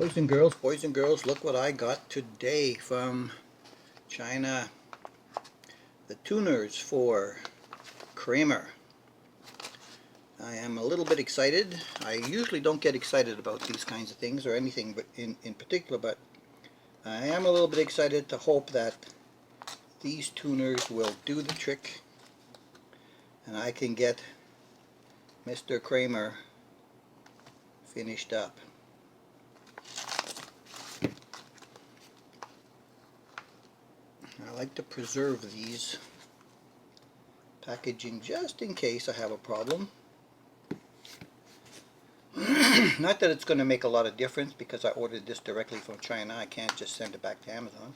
boys and girls, look what I got today from China. The tuners for Kramer. I am a little bit excited. I usually don't get excited about these kinds of things or anything but in particular, but I am a little bit excited to hope that these tuners will do the trick and I can get Mr. Kramer finished up. I like to preserve these packaging just in case I have a problem. Not that it's going to make a lot of difference because I ordered this directly from China. I can't just send it back to Amazon.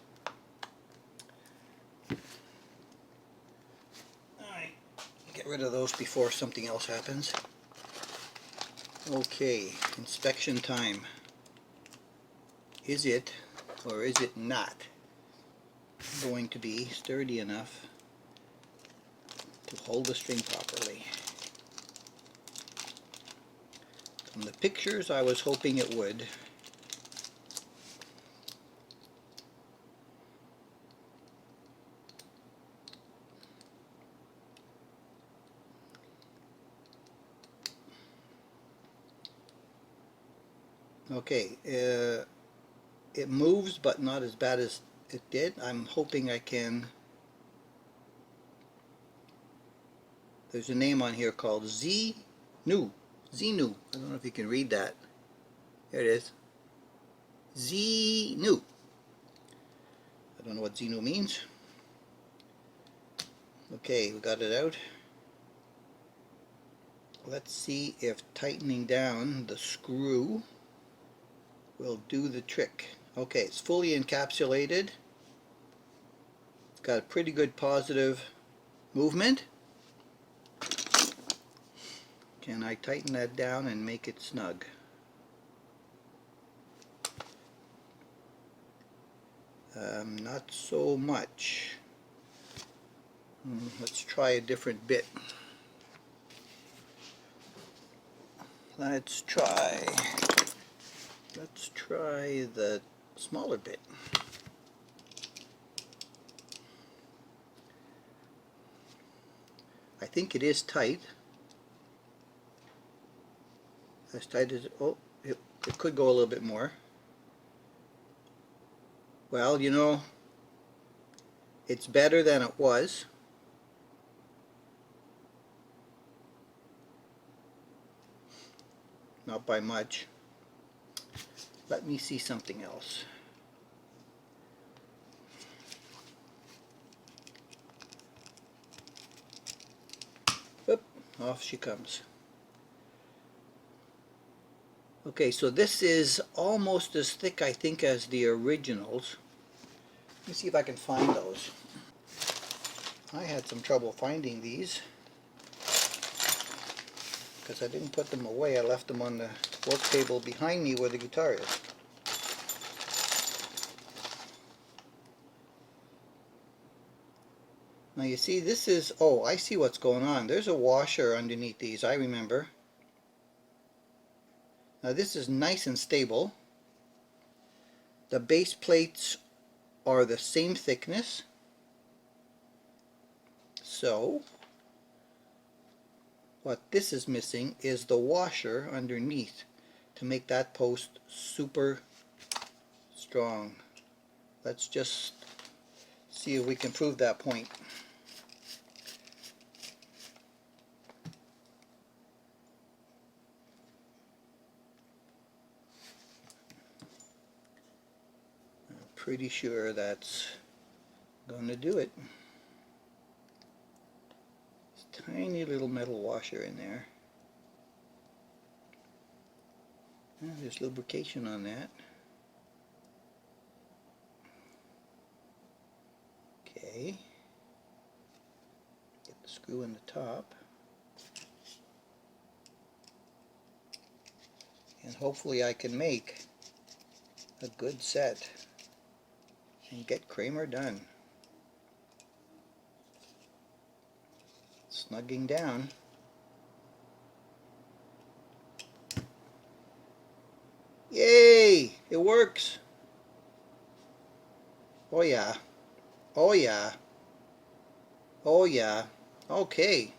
Alright, get rid of those before something else happens. Okay, inspection time. Is it or is it not going to be sturdy enough to hold the string properly? From the pictures, I was hoping it would. Okay, it moves, but not as bad as it did. I'm hoping I can. There's a name on here called Xenu. Xenu. I don't know if you can read that. There it is. Xenu. I don't know what Xenu means. Okay, we got it out. Let's see if tightening down the screw will do the trick. Okay, it's fully encapsulated. It's got a pretty good positive movement. Can I tighten that down and make it snug? Not so much. Let's try a different bit. Let's try the smaller bit. I think it is tight. As tight as it could go a little bit more. Well, you know, it's better than it was. Not by much. Let me see something else. Oop, off she comes. Okay, so this is almost as thick, I think, as the originals. Let me see if I can find those. I had some trouble finding these because I didn't put them away. I left them on the work table behind me where the guitar is. Now you see, this is, oh, I see what's going on. There's a washer underneath these, I remember. Now this is nice and stable. The base plates are the same thickness. So what this is missing is the washer underneath to make that post super strong. Let's just see if we can prove that point. I'm pretty sure that's going to do it. Tiny little metal washer in there. There's lubrication on that. Okay. Get the screw in the top. And hopefully I can make a good set and get Kramer done. Snugging down. Yay! It works. Oh yeah. Oh yeah. Oh yeah. Okay.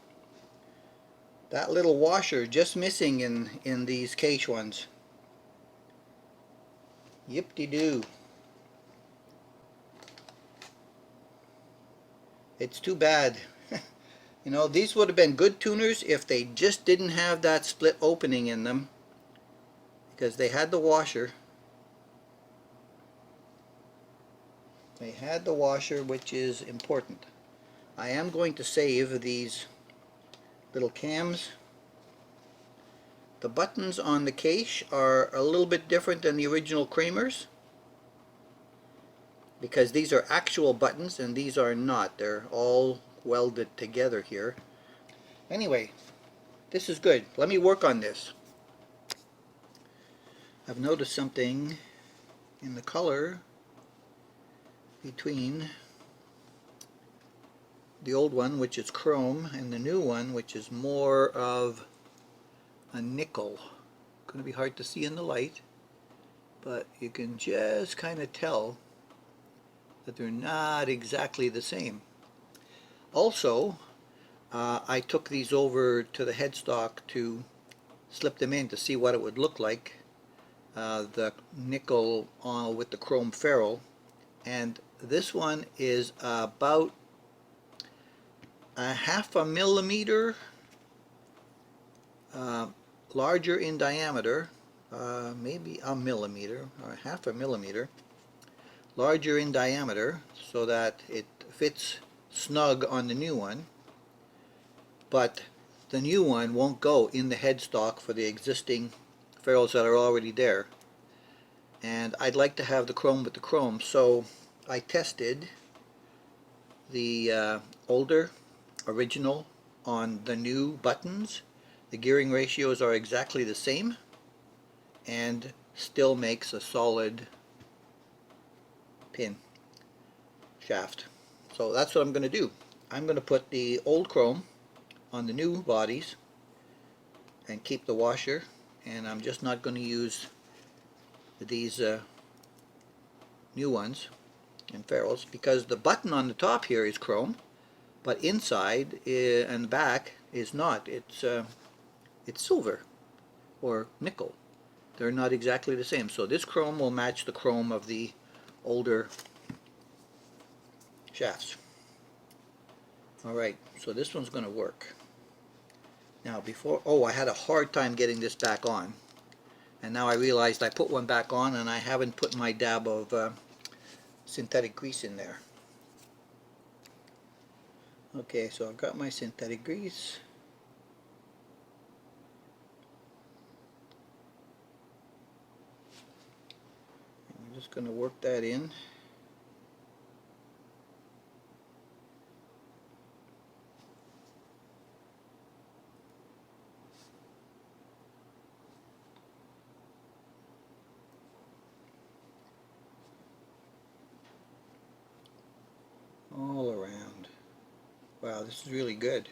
That little washer just missing in these Kaish ones. Yip-de-doo. It's too bad. You know, these would have been good tuners if they just didn't have that split opening in them, because they had the washer. They had the washer, which is important. I am going to save these little cams. The buttons on the Kaish are a little bit different than the original Kramer's, because these are actual buttons and these are not. They're all welded together here. Anyway, this is good. Let me work on this. I've noticed something in the color between the old one, which is chrome, and the new one, which is more of a nickel. Going to be hard to see in the light, but you can just kind of tell that they're not exactly the same. Also, I took these over to the headstock to slip them in to see what it would look like, the nickel with the chrome ferrule, and this one is about a half a millimeter larger in diameter, maybe a millimeter or half a millimeter larger in diameter, so that it fits snug on the new one, but the new one won't go in the headstock for the existing ferrules that are already there. And I'd like to have the chrome with the chrome, so I tested the older original on the new buttons. The gearing ratios are exactly the same and still makes a solid pin shaft. So that's what I'm going to do. I'm going to put the old chrome on the new bodies and keep the washer, and I'm just not going to use these new ones and ferrules, because the button on the top here is chrome, but inside and the back is not. It's silver or nickel. They're not exactly the same. So this chrome will match the chrome of the older shafts. Alright, so this one's going to work. Now before, oh, I had a hard time getting this back on. And now I realized I put one back on and I haven't put my dab of synthetic grease in there. Okay, so I've got my synthetic grease. I'm just going to work that in. All around. Wow, this is really good.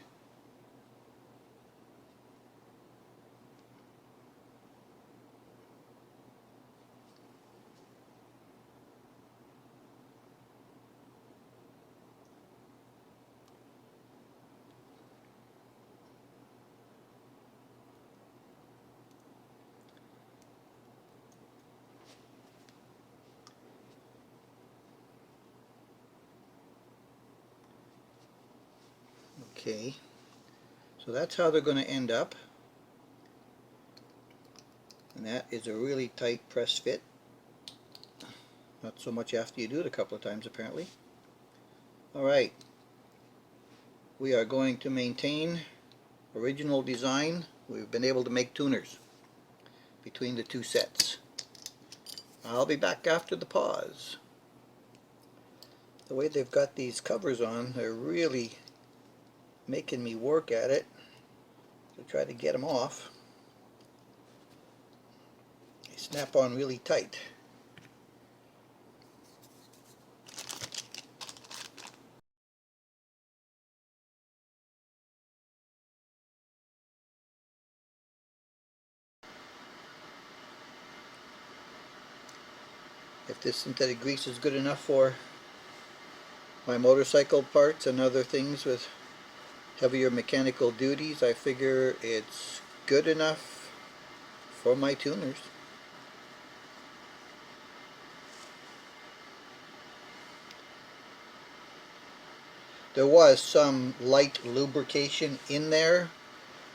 Okay, so that's how they're going to end up. And that is a really tight press fit. Not so much after you do it a couple of times, apparently. Alright, we are going to maintain original design. We've been able to make tuners between the two sets. I'll be back after the pause. The way they've got these covers on, they're really making me work at it to try to get them off. They snap on really tight. If this synthetic grease is good enough for my motorcycle parts and other things with heavier mechanical duties, I figure it's good enough for my tuners. There was some light lubrication in there,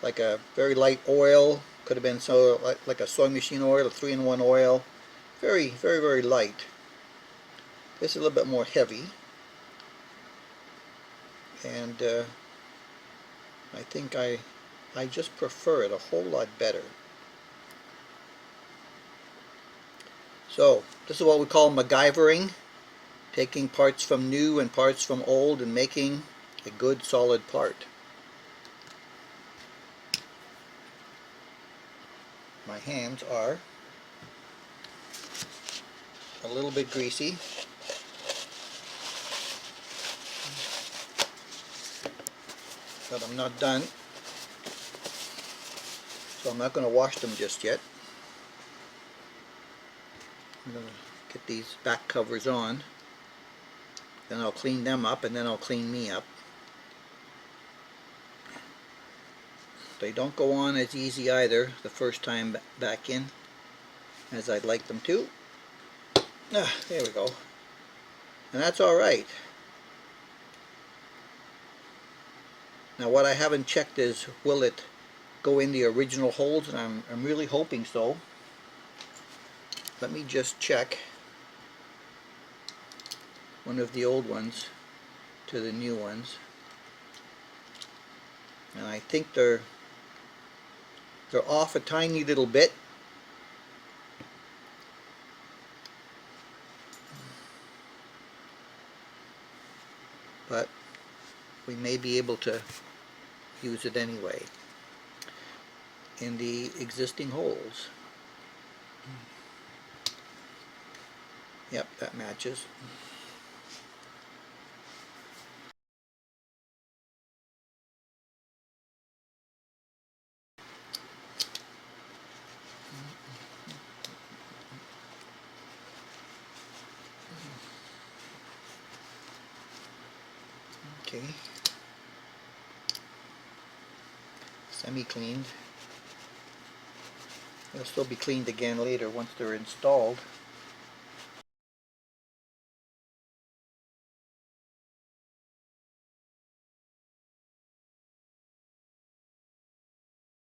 like a very light oil. Could have been like a sewing machine oil, a 3-in-1 oil. Very, very, very light. This is a little bit more heavy, and I think I just prefer it a whole lot better. So this is what we call MacGyvering, taking parts from new and parts from old and making a good solid part. My hands are a little bit greasy, but I'm not done, so I'm not going to wash them just yet. I'm going to get these back covers on, then I'll clean them up, and then I'll clean me up. They don't go on as easy either the first time back in as I'd like them to. There we go. And that's alright. Now what I haven't checked is, will it go in the original holes, and I'm really hoping so. Let me just check one of the old ones to the new ones, and I think they're off a tiny little bit. But we may be able to use it anyway in the existing holes. Yep, that matches. Okay. Semi-cleaned. They'll still be cleaned again later once they're installed.